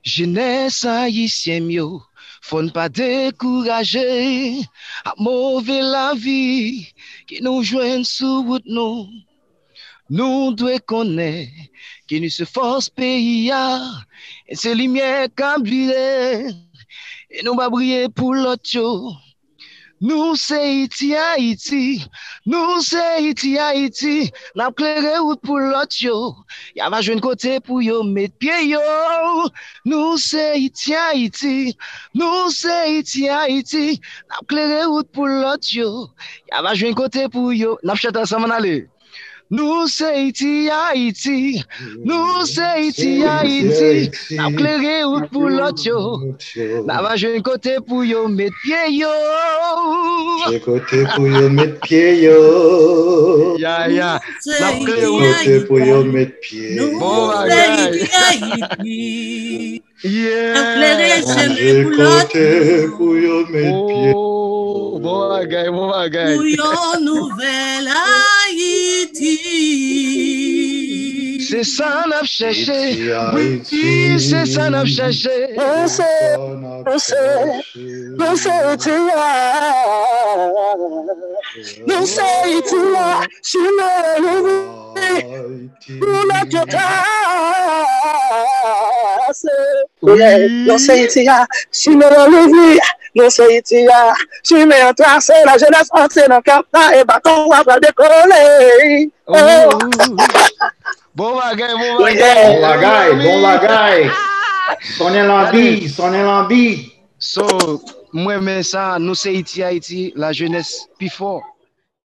Jeunesse haïtienne, yo, faut ne pas décourager. À mauvais la vie qui nous joigne sous route nous. Nous devons connaître qui nous se force pays et c'est lumière qui brille et nous va briller pour l'autre. Nous c'est Haïti, Haïti, nous c'est Haïti, Haïti, n'a clairé route pour l'autre yo. Y'a va jouer côté pour yo mettre pied yo. Nous c'est Haïti, Haïti, nous c'est Haïti, Haïti, n'a clairé route pour l'autre yo. Y'a va jouer côté pour yo. N'a chanté ensemble aller. Nous c'est Haïti, Haïti, nous c'est Haïti, Haïti, n'a clairé route pour l'autre yo. N'a va jouer côté pour yo mettre pied yo. J'ai côté pour yo mettre pied yo. Ya ya, n'a clairé côté pour yo mettre pied. Bon bagay. Yeah. J'ai côté pour yo mettre pied. Oh, bon bagay, bon bagay. Pour yon nouvelle Haïti. C'est ça n'a cherché. Oui, c'est ça n'a cherché. Non c'est non c'est je pour la non c'est je non c'est je mets en tracé la jeunesse entrée dans le cap et bâton va décoller. Bon bagay, bon bagay. Bon bagay. Sonnez l'envie. So, moi, mais ça, nous c'est Haïti, la jeunesse, plus fort.